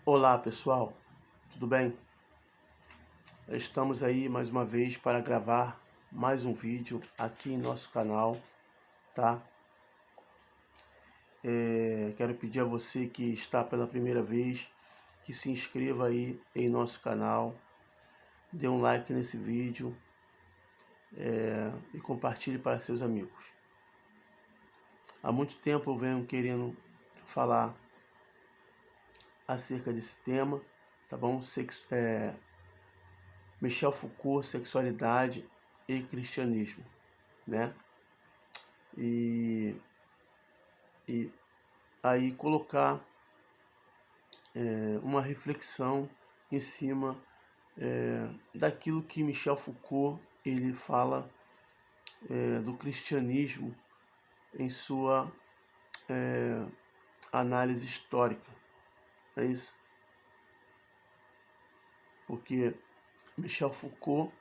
Olá pessoal, tudo bem? Estamos aí mais uma vez para gravar mais um vídeo aqui em nosso canal, tá? Quero pedir a você que está pela primeira vez que se inscreva aí em nosso canal, dê um like nesse vídeo e compartilhe para seus amigos. Há muito tempo eu venho querendo falar acerca desse tema, tá bom? Michel Foucault, sexualidade e cristianismo, né? E aí colocar uma reflexão em cima daquilo que Michel Foucault ele fala do cristianismo em sua análise histórica. É isso? Porque Michel Foucault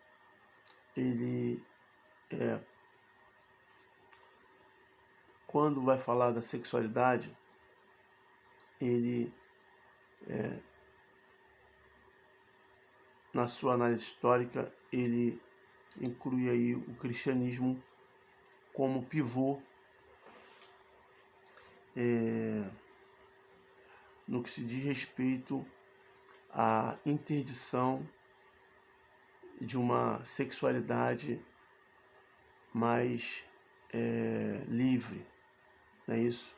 ele quando vai falar da sexualidade, ele na sua análise histórica ele inclui aí o cristianismo como pivô no que se diz respeito à interdição de uma sexualidade mais livre, não é isso?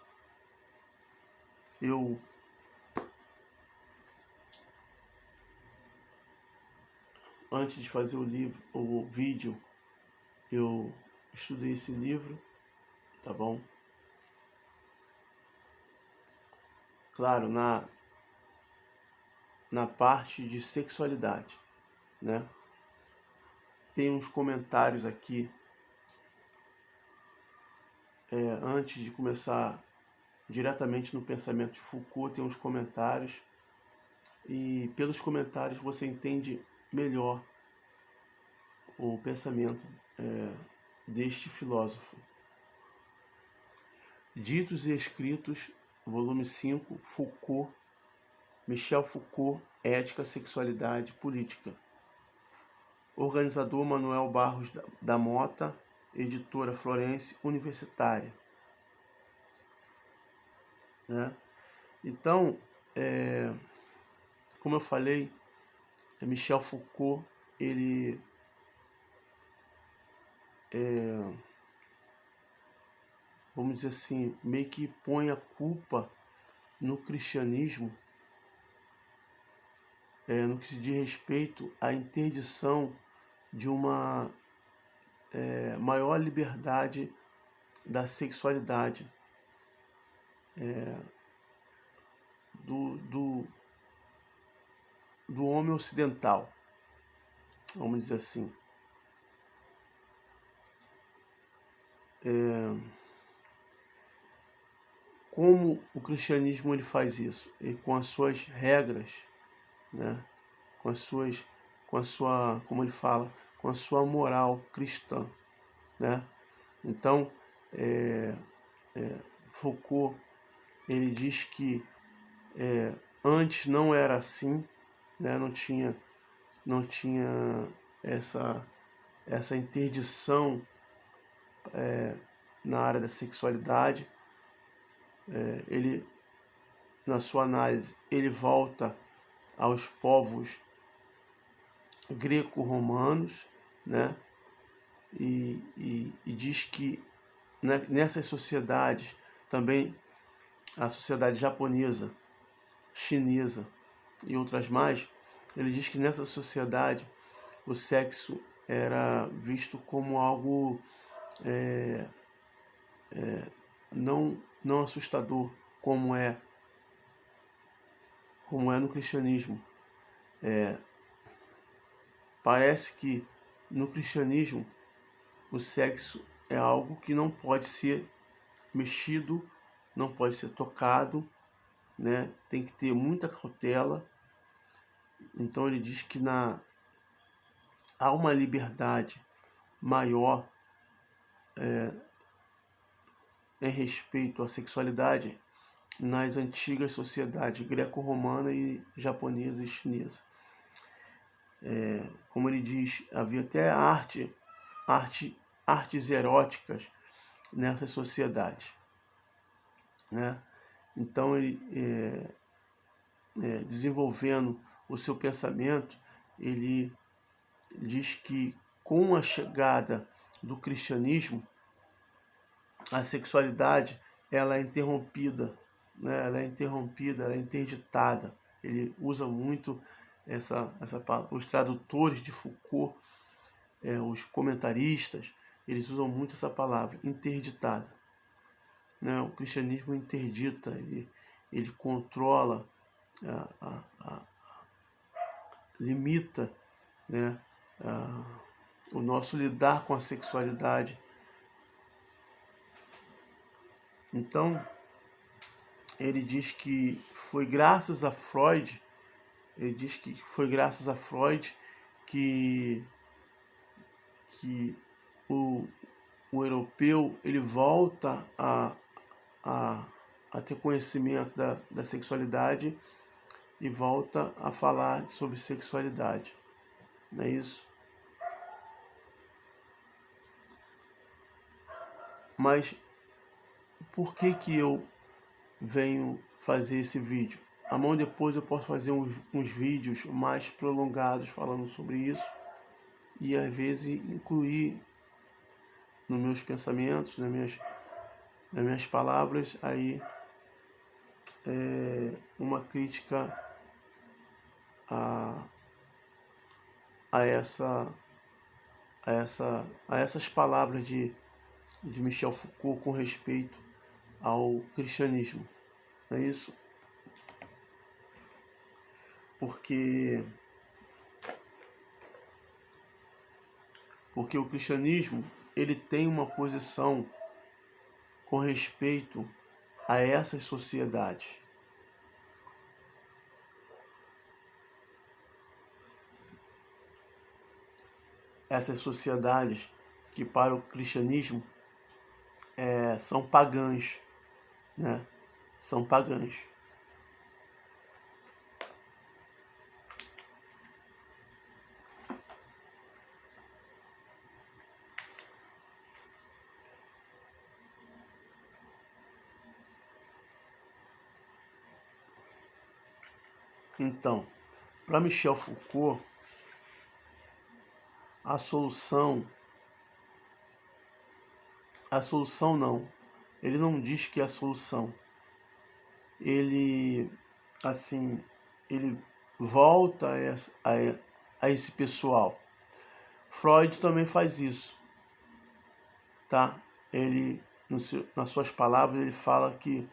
Antes de fazer o vídeo, eu estudei esse livro, tá bom? Claro, na parte de sexualidade, né? Tem uns comentários aqui, antes de começar diretamente no pensamento de Foucault, tem uns comentários, e pelos comentários você entende melhor o pensamento deste filósofo. Ditos e Escritos, volume 5, Foucault, Michel Foucault, Ética, Sexualidade, Política. Organizador Manuel Barros da Mota, editora Florence Universitária. Né? Então, como eu falei, Michel Foucault, ele vamos dizer assim, meio que põe a culpa no cristianismo, no que se diz respeito à interdição de uma maior liberdade da sexualidade do homem ocidental, vamos dizer assim. Como o cristianismo ele faz isso? E com as suas regras, né? com a sua, como ele fala, com a sua moral cristã, né? Então, Foucault ele diz que antes não era assim, né? Não tinha essa interdição na área da sexualidade. Ele, na sua análise, ele volta aos povos greco-romanos, né? E diz que nessas sociedades, também a sociedade japonesa, chinesa e outras mais, ele diz que nessa sociedade o sexo era visto como algo não assustador, como é no cristianismo. Parece que no cristianismo o sexo é algo que não pode ser mexido, não pode ser tocado, né? Tem que ter muita cautela. Então ele diz que há uma liberdade maior em respeito à sexualidade nas antigas sociedades greco-romana e japonesa e chinesa. Como ele diz, havia até artes eróticas nessas sociedades, né? Então ele, desenvolvendo o seu pensamento, ele diz que com a chegada do cristianismo, a sexualidade ela é interrompida, né? Ela é interrompida, ela é interditada. Ele usa muito essa palavra. Os tradutores de Foucault, os comentaristas, eles usam muito essa palavra, interditada, né? O cristianismo interdita, ele controla, limita, né? O nosso lidar com a sexualidade. Então, ele diz que foi graças a Freud, que o europeu ele volta a ter conhecimento da sexualidade e volta a falar sobre sexualidade. Não é isso? Mas por que eu venho fazer esse vídeo? Amanhã depois eu posso fazer uns vídeos mais prolongados falando sobre isso e às vezes incluir nos meus pensamentos, nas minhas palavras, aí uma crítica a, a, essa, a essas palavras de Michel Foucault com respeito ao cristianismo. Não é isso? Porque o cristianismo ele tem uma posição com respeito a essas sociedades. Essas sociedades que para o cristianismo são pagãs, né? São pagãs. Então, para Michel Foucault, a solução não. Ele não diz que é a solução. Ele, assim, ele volta a esse pessoal. Freud também faz isso, tá? Ele, nas suas palavras, ele fala que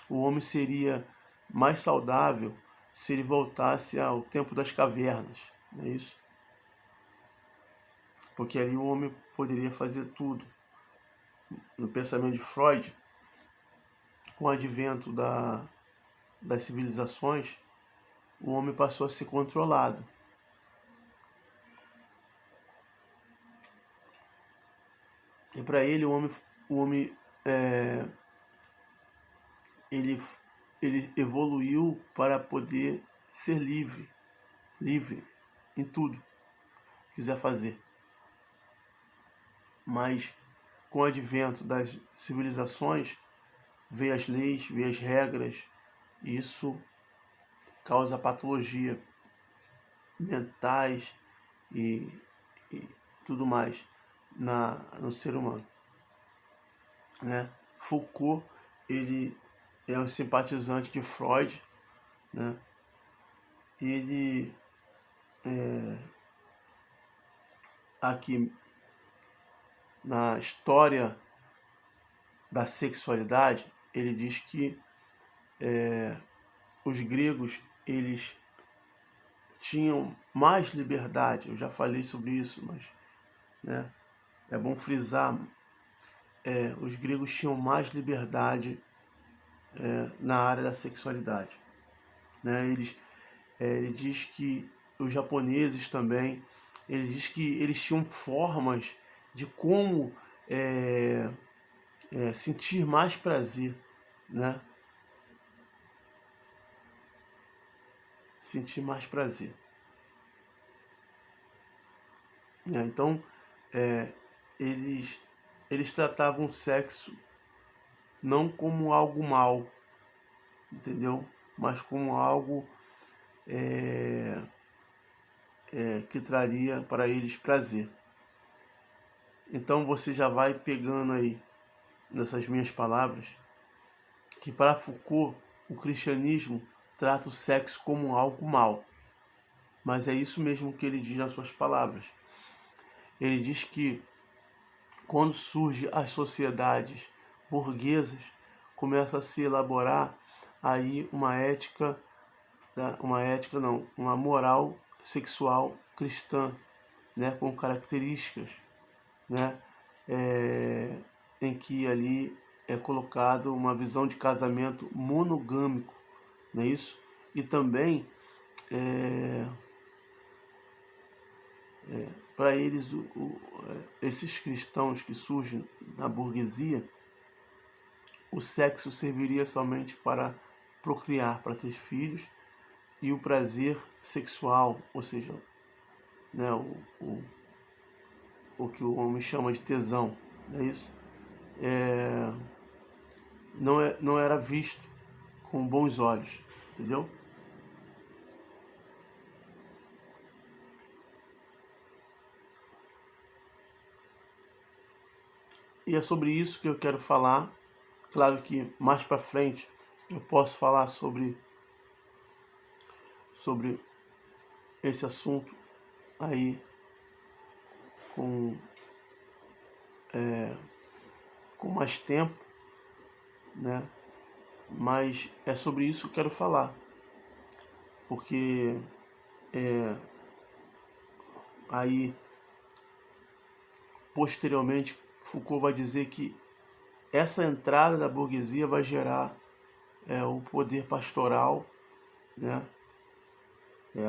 o homem seria mais saudável se ele voltasse ao tempo das cavernas, não é isso? Porque ali o homem poderia fazer tudo. No pensamento de Freud, com o advento das civilizações, o homem passou a ser controlado. E para ele, o homem ele evoluiu para poder ser livre em tudo que quiser fazer. Mas com o advento das civilizações, veio as leis, veio as regras, e isso causa patologia mentais e tudo mais no ser humano, né? Foucault, ele é um simpatizante de Freud, né? E ele aqui na história da sexualidade, ele diz que os gregos eles tinham mais liberdade. Eu já falei sobre isso, mas, né, é bom frisar. Os gregos tinham mais liberdade na área da sexualidade, né? Ele diz que os japoneses também, ele diz que eles tinham formas de como sentir mais prazer, né? sentir mais prazer. Então, eles tratavam o sexo não como algo mal, entendeu? Mas como algo que traria para eles prazer. Então você já vai pegando aí, nessas minhas palavras, que para Foucault o cristianismo trata o sexo como algo mal. Mas é isso mesmo que ele diz nas suas palavras. Ele diz que quando surgem as sociedades burguesas, começa a se elaborar aí uma moral sexual cristã, né, com características, né, em que ali é colocado uma visão de casamento monogâmico, não é isso? E também para eles esses cristãos que surgem na burguesia, o sexo serviria somente para procriar, para ter filhos, e o prazer sexual, ou seja, né, o que o homem chama de tesão, não é isso? Não era visto com bons olhos, entendeu? E é sobre isso que eu quero falar. Claro que mais para frente eu posso falar sobre esse assunto aí com, com mais tempo, né? Mas é sobre isso que eu quero falar, porque aí posteriormente Foucault vai dizer que essa entrada da burguesia vai gerar o poder pastoral, né?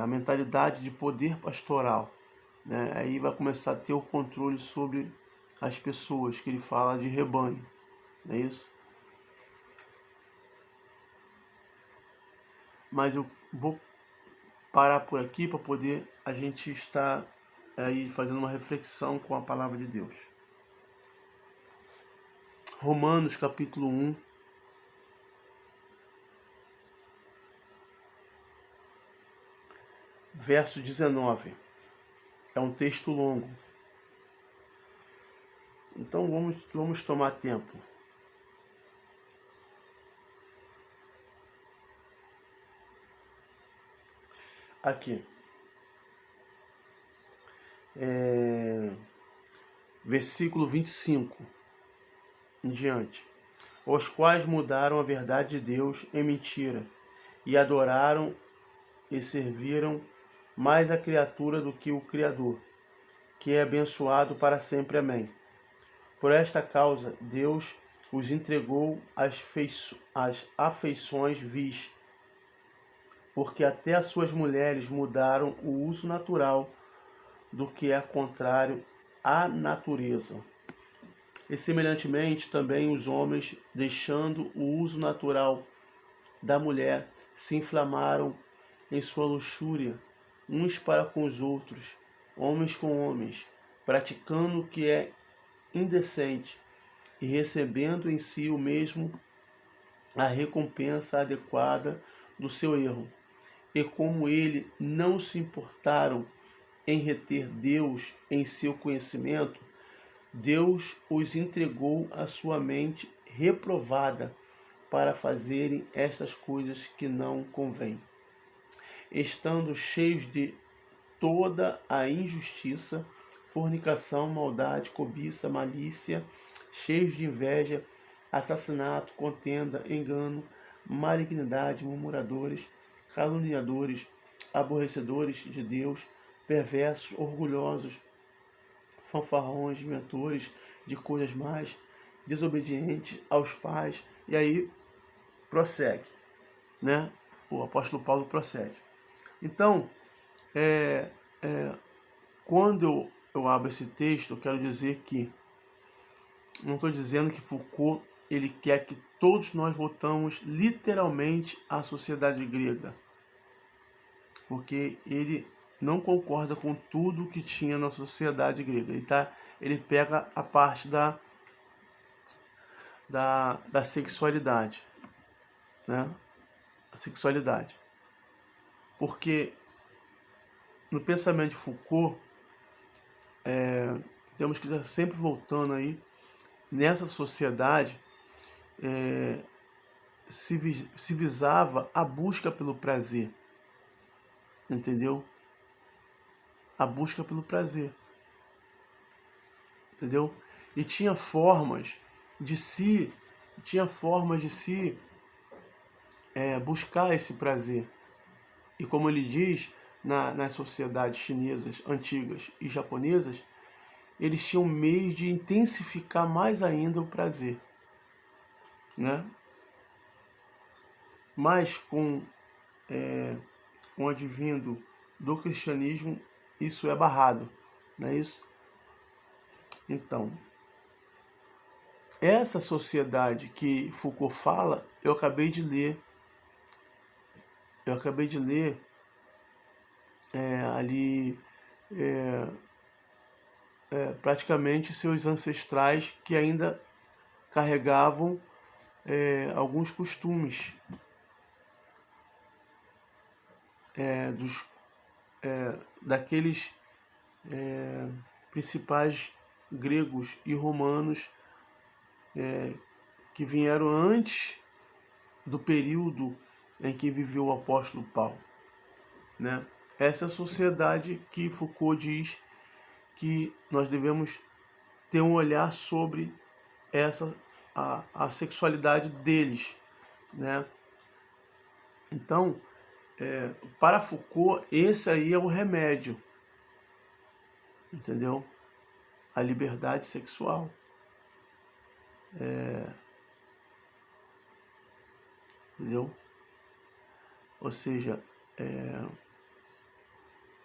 A mentalidade de poder pastoral, né? Aí vai começar a ter o controle sobre as pessoas, que ele fala de rebanho, não é isso? Mas eu vou parar por aqui para poder a gente estar aí fazendo uma reflexão com a palavra de Deus. Romanos capítulo 1, verso 19. É um texto longo. Então vamos tomar tempo. Aqui. Versículo 25 em diante. Os quais mudaram a verdade de Deus em mentira, e adoraram e serviram mais a criatura do que o Criador, que é abençoado para sempre. Amém. Por esta causa, Deus os entregou às afeições vis, porque até as suas mulheres mudaram o uso natural do que é contrário à natureza. E semelhantemente também os homens, deixando o uso natural da mulher, se inflamaram em sua luxúria, uns para com os outros, homens com homens, praticando o que é indecente e recebendo em si o mesmo a recompensa adequada do seu erro. E como ele não se importaram em reter Deus em seu conhecimento, Deus os entregou à sua mente reprovada para fazerem estas coisas que não convêm, estando cheios de toda a injustiça, fornicação, maldade, cobiça, malícia, cheios de inveja, assassinato, contenda, engano, malignidade, murmuradores, caluniadores, aborrecedores de Deus, perversos, orgulhosos, fanfarrões, inventores de coisas más, desobedientes aos pais. E aí prossegue, né? O apóstolo Paulo prossegue. Então, quando eu abro esse texto, eu quero dizer que não estou dizendo que Foucault ele quer que todos nós voltamos literalmente à sociedade grega. porque ele não concorda com tudo que tinha na sociedade grega. Ele pega a parte da sexualidade, né? A sexualidade. Porque no pensamento de Foucault, temos que estar sempre voltando aí, nessa sociedade, se visava a busca pelo prazer, entendeu? A busca pelo prazer, entendeu? E tinha formas de se buscar esse prazer. E como ele diz, nas sociedades chinesas antigas e japonesas, eles tinham meios de intensificar mais ainda o prazer, né? Mas com o advindo do cristianismo, isso é barrado, não é isso? Então, essa sociedade que Foucault fala, eu acabei de ler ali praticamente seus ancestrais que ainda carregavam alguns costumes dos, daqueles principais gregos e romanos que vieram antes do período em que viveu o apóstolo Paulo, né? Essa é a sociedade que Foucault diz que nós devemos ter um olhar sobre a sexualidade deles, né? Então, para Foucault, esse aí é o remédio, entendeu? A liberdade sexual. Entendeu? Ou seja,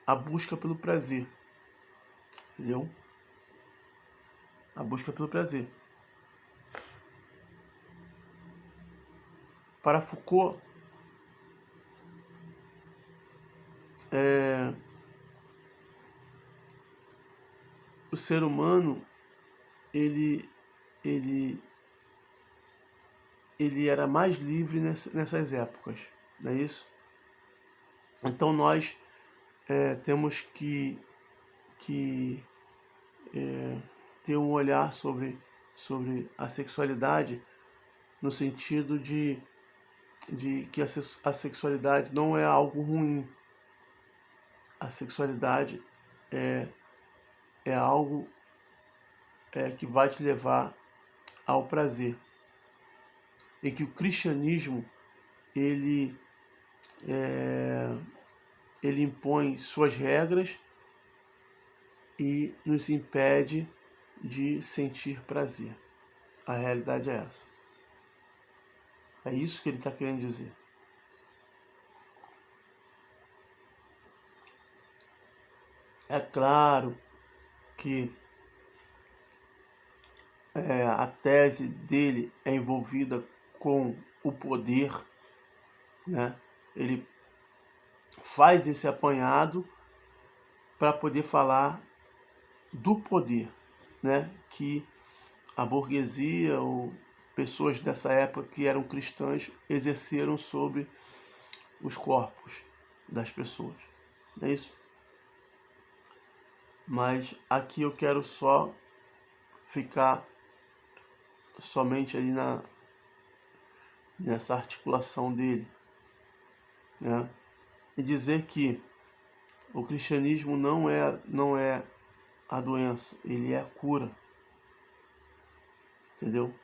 a busca pelo prazer, entendeu? A busca pelo prazer. Para Foucault, o ser humano, ele, ele, ele era mais livre nessas épocas, não é isso? Então nós temos que ter um olhar sobre a sexualidade no sentido de que a sexualidade não é algo ruim. A sexualidade é algo que vai te levar ao prazer. E que o cristianismo, ele impõe suas regras e nos impede de sentir prazer. A realidade é essa. É isso que ele está querendo dizer. É claro que a tese dele é envolvida com o poder, né? Ele faz esse apanhado para poder falar do poder, né? Que a burguesia ou pessoas dessa época que eram cristãs exerceram sobre os corpos das pessoas, não é isso? Mas aqui eu quero só ficar somente ali nessa articulação dele, né? E dizer que o cristianismo não é a doença, ele é a cura, entendeu?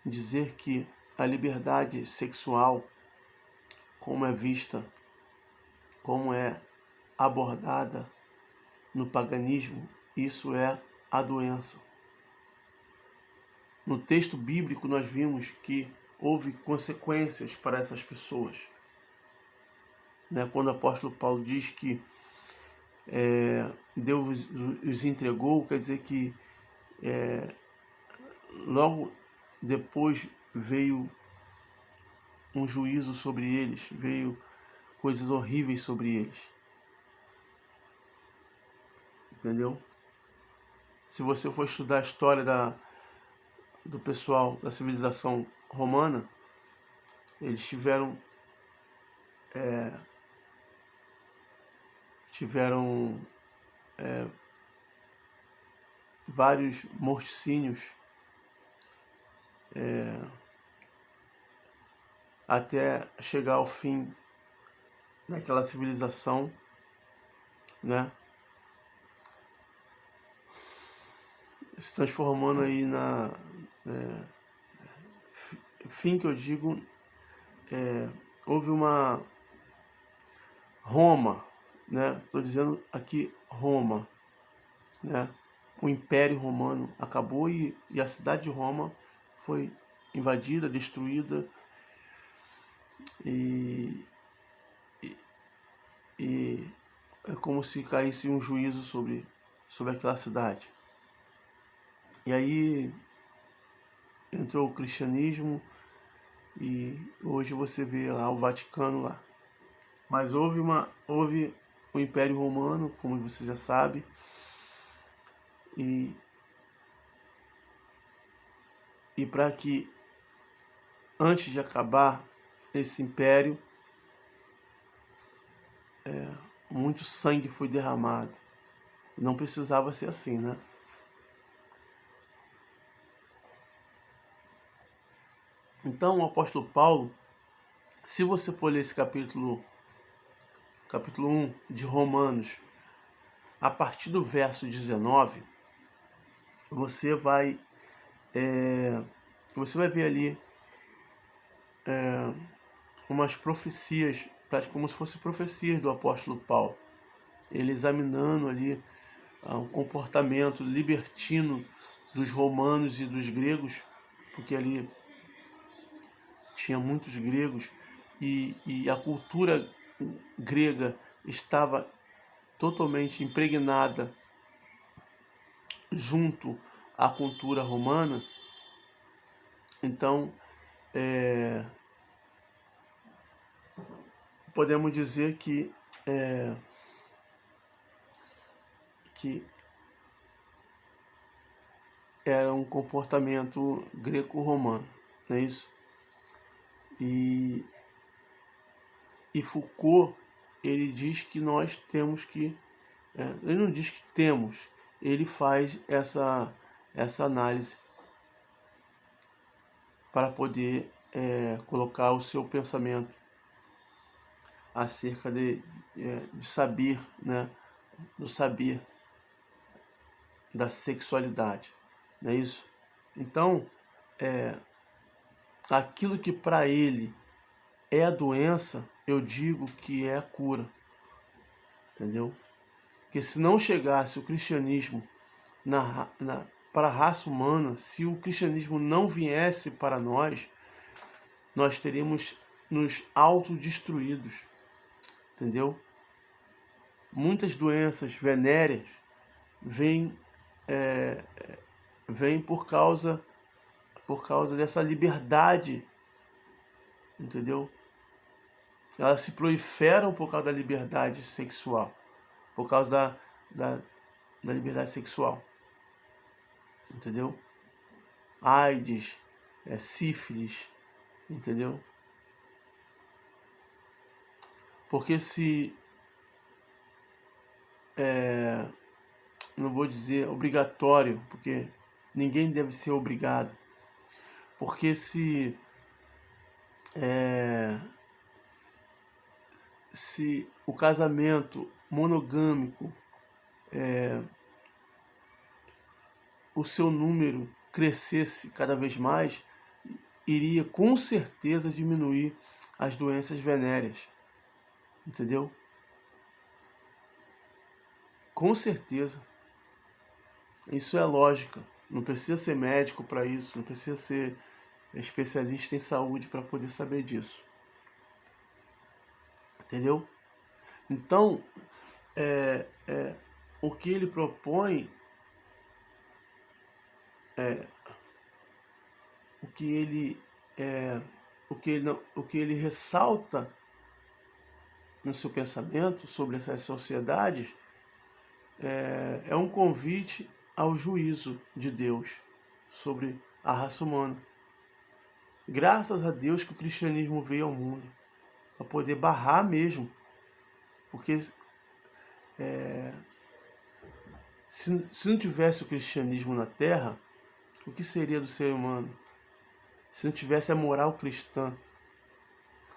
Dizer que a liberdade sexual, como é vista, como é abordada no paganismo, isso é a doença. No texto bíblico nós vimos que houve consequências para essas pessoas, né? Quando o apóstolo Paulo diz que Deus os entregou, quer dizer que logo depois veio um juízo sobre eles, veio coisas horríveis sobre eles. Entendeu? Se você for estudar a história do pessoal da civilização romana, eles tiveram vários morticínios até chegar ao fim daquela civilização, né? Se transformando aí fim que eu digo, houve uma Roma, né? Estou dizendo aqui Roma, né? O Império Romano acabou e a cidade de Roma foi invadida, destruída e é como se caísse um juízo sobre aquela cidade. E aí entrou o cristianismo e hoje você vê lá o Vaticano lá. Mas houve o Império Romano, como você já sabe, e para que antes de acabar esse império, muito sangue foi derramado. Não precisava ser assim, né? Então o apóstolo Paulo, se você for ler esse capítulo 1 de Romanos, a partir do verso 19, você vai ver ali umas profecias, como se fossem profecias do apóstolo Paulo. Ele examinando ali o comportamento libertino dos romanos e dos gregos, porque ali tinha muitos gregos e a cultura grega estava totalmente impregnada junto à cultura romana. Então, podemos dizer que era um comportamento greco-romano, não é isso? E Foucault, ele diz que nós temos que... ele não diz que temos, ele faz essa análise para poder colocar o seu pensamento acerca de saber, né? Do saber da sexualidade, não é isso? Então, aquilo que para ele é a doença, eu digo que é a cura, entendeu? Porque se não chegasse o cristianismo para a raça humana, se o cristianismo não viesse para nós, nós teríamos nos autodestruídos, entendeu? Muitas doenças venéreas vêm por causa dessa liberdade, entendeu? Elas se proliferam por causa da liberdade sexual, por causa da liberdade sexual, entendeu? AIDS, sífilis, entendeu? Porque se, não vou dizer obrigatório, porque ninguém deve ser obrigado, porque se o casamento monogâmico, o seu número crescesse cada vez mais, iria com certeza diminuir as doenças venéreas, entendeu? Com certeza. Isso é lógica. Não precisa ser médico para isso, não precisa ser especialista em saúde para poder saber disso. Entendeu? Então, o que ele propõe, o que ele ressalta no seu pensamento sobre essas sociedades é um convite ao juízo de Deus sobre a raça humana. Graças a Deus que o cristianismo veio ao mundo, para poder barrar mesmo, porque se não tivesse o cristianismo na Terra, o que seria do ser humano? Se não tivesse a moral cristã.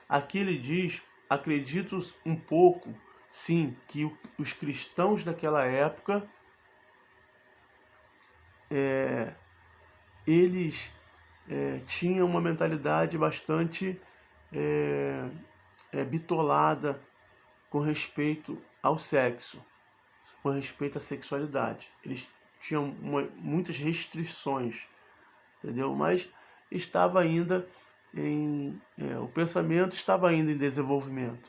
Aqui ele diz, acredito um pouco, sim, que os cristãos daquela época, eles tinham uma mentalidade bastante bitolada com respeito ao sexo, com respeito à sexualidade. Eles tinham muitas restrições, entendeu? Mas estava ainda o pensamento estava ainda em desenvolvimento.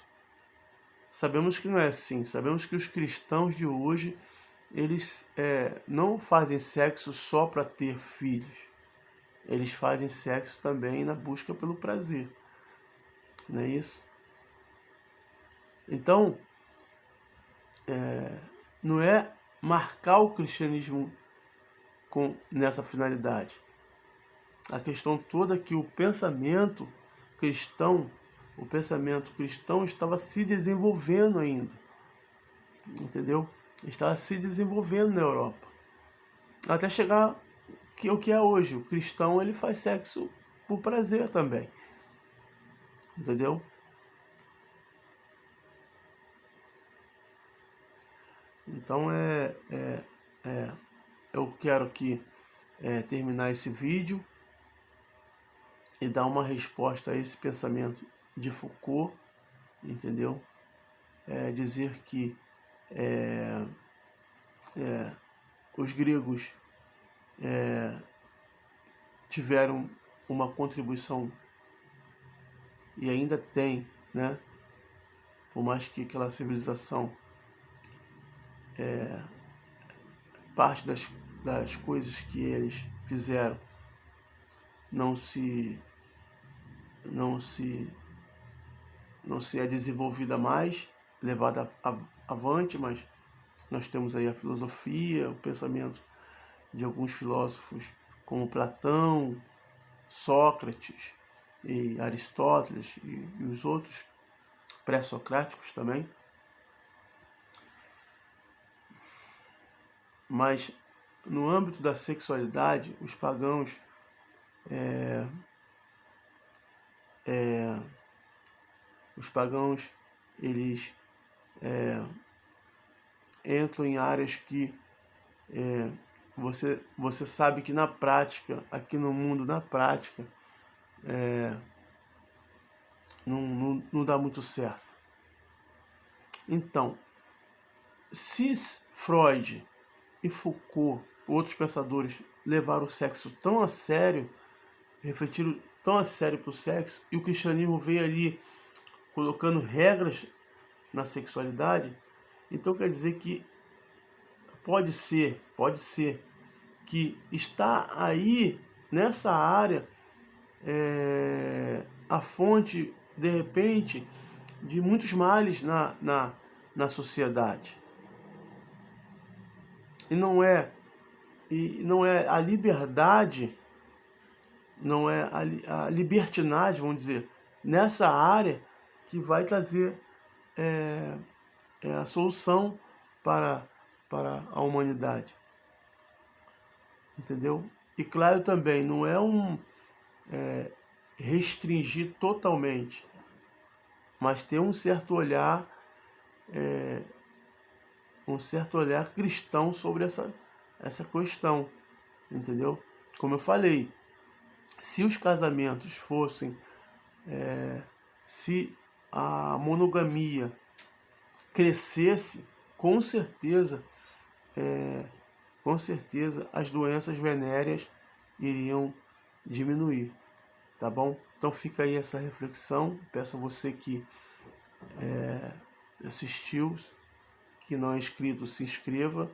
Sabemos que não é assim. Sabemos que os cristãos de hoje, eles não fazem sexo só para ter filhos. Eles fazem sexo também na busca pelo prazer. Não é isso? Então, não é marcar o cristianismo nessa finalidade. A questão toda é que o pensamento cristão estava se desenvolvendo ainda, entendeu? Estava se desenvolvendo na Europa, até chegar o que é hoje. O cristão, ele faz sexo por prazer também, entendeu? Então eu quero aqui terminar esse vídeo e dar uma resposta a esse pensamento de Foucault, entendeu? Dizer que os gregos tiveram uma contribuição e ainda tem, né? Por mais que aquela civilização, parte das coisas que eles fizeram não se é desenvolvida mais, levada avante, mas nós temos aí a filosofia, o pensamento de alguns filósofos como Platão, Sócrates e Aristóteles e os outros pré-socráticos também. Mas no âmbito da sexualidade, os pagãos eles entram em áreas que você sabe que na prática, aqui no mundo, na prática, não dá muito certo. Então, se Freud e Foucault, outros pensadores, levaram o sexo tão a sério, refletiram tão a sério para o sexo, e o cristianismo veio ali colocando regras na sexualidade, então quer dizer que pode ser que está aí nessa área a fonte, de repente, de muitos males na sociedade. E não é a liberdade, não é a libertinagem, vamos dizer, nessa área que vai trazer a solução para a humanidade. Entendeu? E claro também, não é restringir totalmente, mas ter um certo olhar cristão sobre essa questão, entendeu? Como eu falei, se os casamentos fossem, se a monogamia crescesse, com certeza as doenças venéreas iriam diminuir, tá bom? Então fica aí essa reflexão. Peço a você que assistiu, que não é inscrito, se inscreva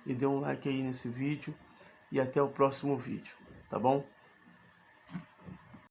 e dê um like aí nesse vídeo, e até o próximo vídeo, tá bom?